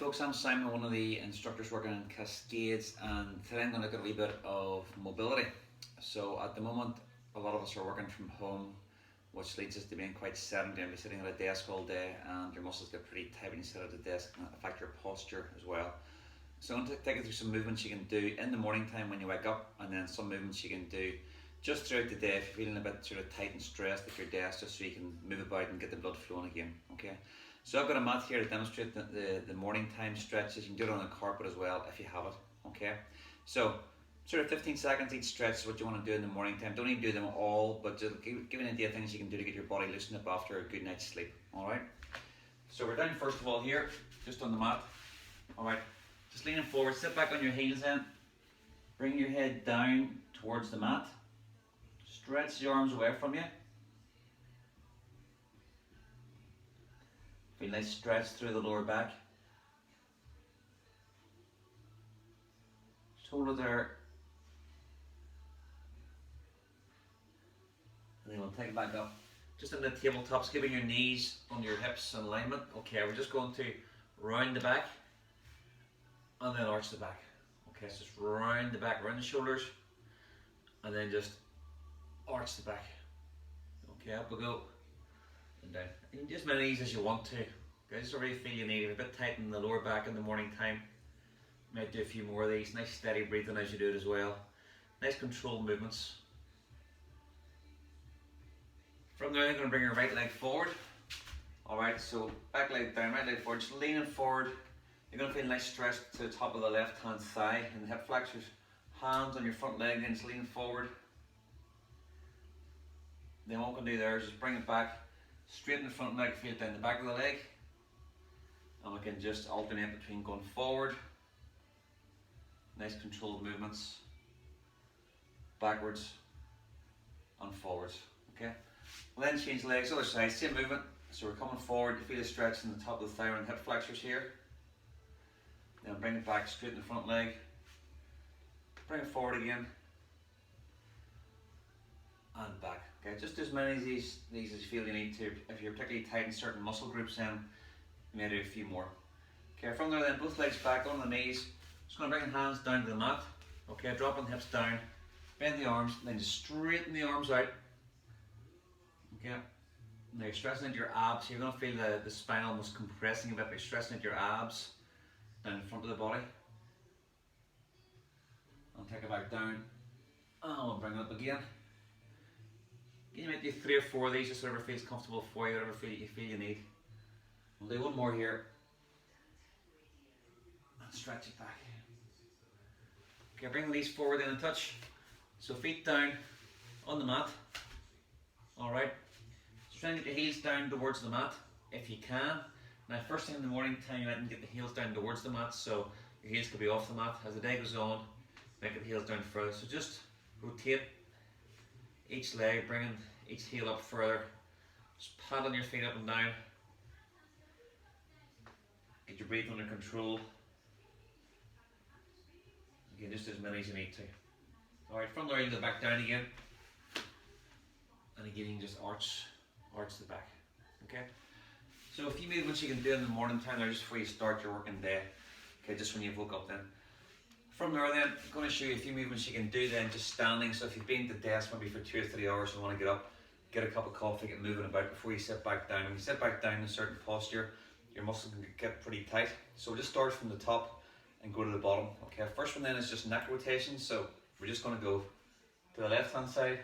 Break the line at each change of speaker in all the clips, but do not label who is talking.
folks, I'm Simon, one of the instructors working in Cascades, and today I'm going to look at a wee bit of mobility. So at the moment, a lot of us are working from home, which leads us to being quite sedentary and be sitting at a desk all day, and your muscles get pretty tight when you sit at a desk, and affect your posture as well. So I'm going to take you through some movements you can do in the morning time when you wake up, and then some movements you can do just throughout the day if you're feeling a bit sort of tight and stressed at your desk, just so you can move about and get the blood flowing again. Okay. So I've got a mat here to demonstrate the morning time stretches. You can do it on the carpet as well if you have it. Okay. So sort of 15 seconds each stretch is what you want to do in the morning time. Don't even do them all, but just give you an idea of things you can do to get your body loosened up after a good night's sleep. Alright. So we're down first of all here, just on the mat. Alright. Just leaning forward, sit back on your heels then. Bring your head down towards the mat. Stretch the arms away from you. Feel nice stretch through the lower back. Just hold it there. And then we'll take it back up. Just in the tabletops, keeping your knees on your hips in alignment. Okay, we're just going to round the back and then arch the back. Okay, so just round the back, round the shoulders, and then just arch the back. Okay, up we go. And down. And just as many of these as you want to. Okay, just wherever you feel you need it. A bit tight in the lower back in the morning time. Might do a few more of these. Nice steady breathing as you do it as well. Nice controlled movements. From there, I'm going to bring your right leg forward. Alright, so back leg down, right leg forward. Just leaning forward. You're going to feel a nice stretch to the top of the left hand thigh and the hip flexors. Hands on your front leg and just lean forward. Then what we can do there is just bring it back. Straighten the front leg, feel it down the back of the leg. And we can just alternate between going forward, nice controlled movements, backwards and forwards. Okay. We'll then change legs, other side, same movement. So we're coming forward, you feel a stretch in the top of the thigh and hip flexors here. Then bring it back, straighten the front leg. Bring it forward again. And back. Okay, just as many of these as you feel you need to. If you're particularly tight in certain muscle groups, then you may do a few more. Okay, from there then, both legs back on the knees. Just going to bring the hands down to the mat. Okay, dropping the hips down. Bend the arms, then just straighten the arms out. Okay, now you're stressing into your abs. So you're going to feel the spine almost compressing a bit by stressing into your abs down in front of the body. I'll take it back down. And we'll bring it up again. You might do 3 or 4 of these, just whatever feels comfortable for you, whatever you feel you need. We'll do one more here. And stretch it back. Okay, bring the knees forward in a touch. So feet down on the mat. Alright. Just try and get the heels down towards the mat if you can. Now first thing in the morning time, you might get the heels down towards the mat, so your heels could be off the mat. As the day goes on, make the heels down further. So just rotate each leg, bringing each heel up further. Just paddling your feet up and down. Get your breathing under control. Again, just as many as you need to. Alright, from there you can go back down again. And again you can just arch the back. Okay? So a few movements you can do in the morning time there just before you start your working day. Okay, just when you've woke up then. From there then, I'm going to show you a few movements you can do then just standing. So if you've been at the desk maybe for 2 or 3 hours and want to get up, get a cup of coffee, get moving about before you sit back down. When you sit back down in a certain posture, your muscles can get pretty tight. So we'll just start from the top and go to the bottom. Okay, first one then is just neck rotation. So we're just going to go to the left hand side,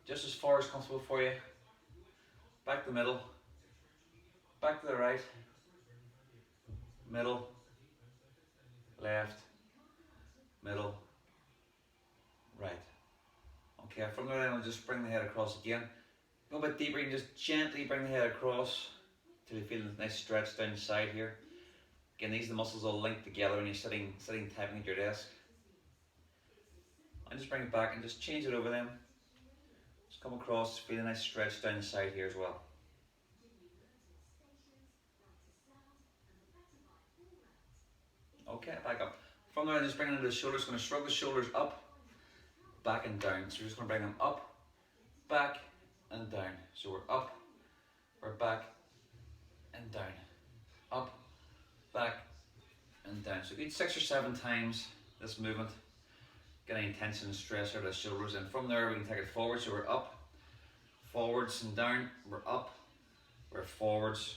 just as far as comfortable for you. Back to the middle, back to the right, middle, left, middle, right. Okay, from there then I'll just bring the head across again. Go a bit deeper, you can just gently bring the head across till you feel a nice stretch down the side here. Again, these are the muscles all linked together when you're sitting typing at your desk. And just bring it back and just change it over them. Just come across, feel a nice stretch down the side here as well. Okay, back up. From there, just bring it into the shoulders. Going to shrug the shoulders up, back and down. So we're just going to bring them up, back and down. So we're up, we're back and down. Up, back So each 6 or 7 times this movement, get any tension and stress out of the shoulders, and from there we can take it forward. So we're up, forwards and down, we're up, we're forwards,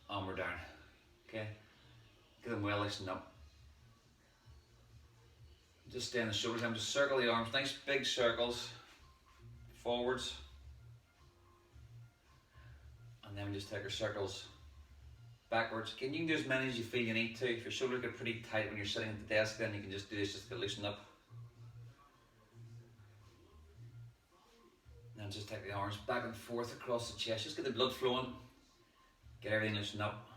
and we're down. Okay, get them well loosened up. Just stay on the shoulders, and just circle the arms, nice big circles, forwards, and then we just take our circles backwards. Again, you can do as many as you feel you need to. If your shoulders get pretty tight when you're sitting at the desk, then you can just do this just to get loosened up. Now just take the arms back and forth across the chest, just get the blood flowing, get everything loosened up.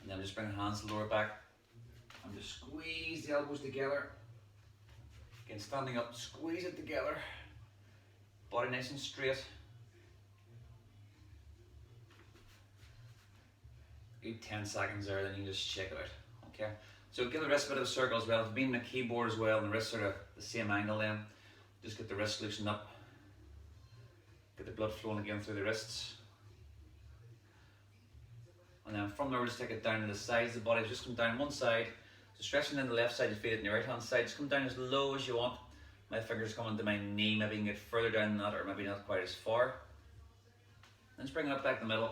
And then just bring the hands to the lower back and just squeeze the elbows together. Again, standing up, squeeze it together, body nice and straight. Good 10 seconds there, then you just shake it out. Okay, so give the wrist a bit of a circle as well. If being the keyboard as well, and the wrists are the same angle, then just get the wrists loosened up, get the blood flowing again through the wrists. And then from there, we'll just take it down to the sides of the body. Just come down one side. So stretching in the left side, you feel it in your right hand side. Just come down as low as you want. My fingers coming to my knee. Maybe you can get further down than that, or maybe not quite as far. Then just bring it up back the middle.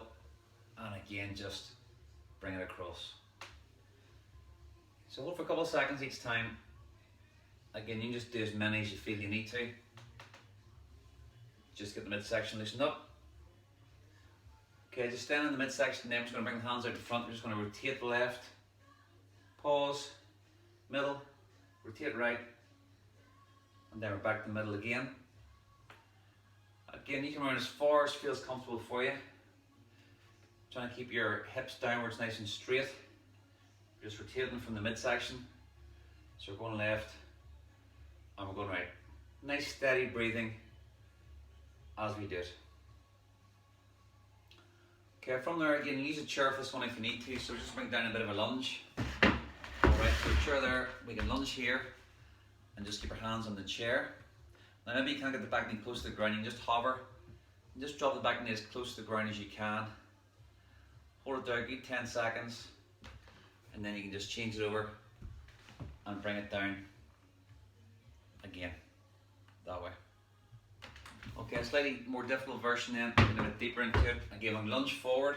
And again, just bring it across. So hold for a couple of seconds each time. Again, you can just do as many as you feel you need to. Just get the midsection loosened up. Okay, just stand in the midsection. Then I'm just going to bring the hands out the front. We're just going to rotate left, pause, middle, rotate right, and then we're back to the middle again. Again, you can run as far as feels comfortable for you. Trying to keep your hips downwards nice and straight. Just rotating from the midsection. So we're going left and we're going right. Nice steady breathing as we do it. Okay, from there again, use a chair for this one if you need to. So just bring down a bit of a lunge. Alright, so chair there, we can lunge here and just keep our hands on the chair. Now maybe you can't get the back knee close to the ground, you can just hover and just drop the back knee as close to the ground as you can. Hold it there a good 10 seconds, and then you can just change it over and bring it down again, that way. Okay, a slightly more difficult version then, a bit deeper into it. Again, I'm lunge forward,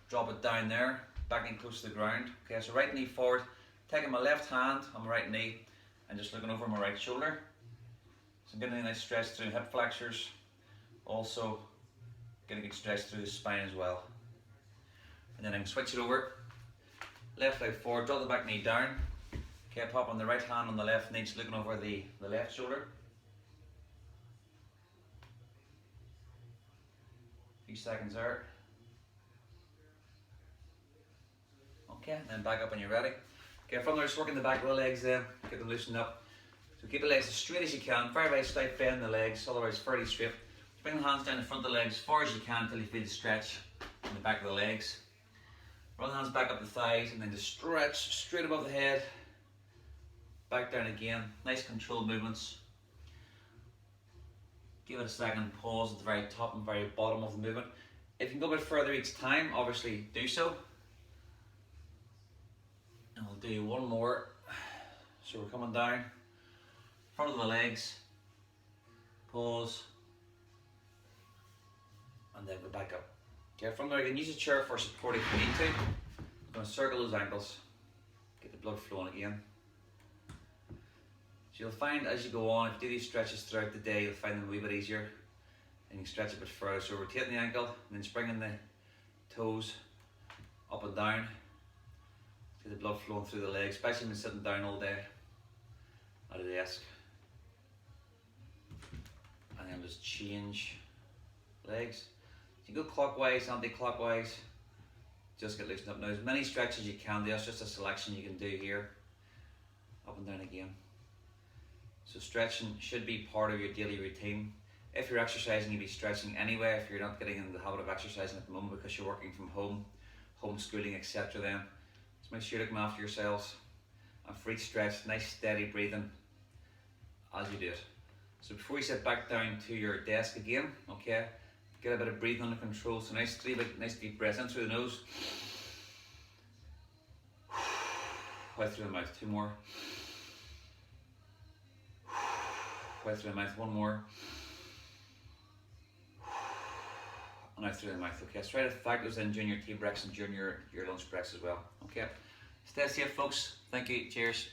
drop it down there, back knee close to the ground. Okay, so right knee forward, taking my left hand on my right knee, and just looking over my right shoulder. So I'm getting a nice stretch through hip flexors, also getting a good stretch through the spine as well. And then I can switch it over, left leg forward, draw the back knee down. Okay, pop on the right hand on the left knee, just looking over the left shoulder. A few seconds there. Okay, and then back up when you're ready. Okay, from there, just working the back of the legs then, get them loosened up. So keep the legs as straight as you can, very slight bend in the legs, otherwise fairly straight. Bring the hands down the front of the legs as far as you can until you feel the stretch in the back of the legs. Roll the hands back up the thighs and then just stretch straight above the head. Back down again, nice controlled movements. Give it a second, pause at the very top and very bottom of the movement. If you can go a bit further each time, obviously do so. And we'll do one more. So we're coming down, front of the legs, pause, and then we're back up. Okay, from there you can use a chair for support if you need to. I'm going to circle those ankles, get the blood flowing again. So you'll find as you go on, if you do these stretches throughout the day, you'll find them a wee bit easier. And you can stretch a bit further. So rotating the ankle, and then just bringing the toes up and down. Get the blood flowing through the legs, especially when sitting down all day at a desk. And then just change legs. You can go clockwise, anti-clockwise, just get loosened up. Now as many stretches as you can do, that's just a selection you can do here. Up and down again. So stretching should be part of your daily routine. If you're exercising, you'll be stretching anyway. If you're not getting in the habit of exercising at the moment because you're working from home, homeschooling, etc. then just make sure you're looking after yourselves. And for each stretch, nice steady breathing as you do it. So before you sit back down to your desk again, okay, get a bit of breathing under control. So nice deep breaths in through the nose Out through the mouth. Two more. Out through the mouth. One more. And out through the mouth. Okay, so try to factor those in during your tea breaks and during your lunch breaks as well. Okay. Stay safe, folks. Thank you. Cheers.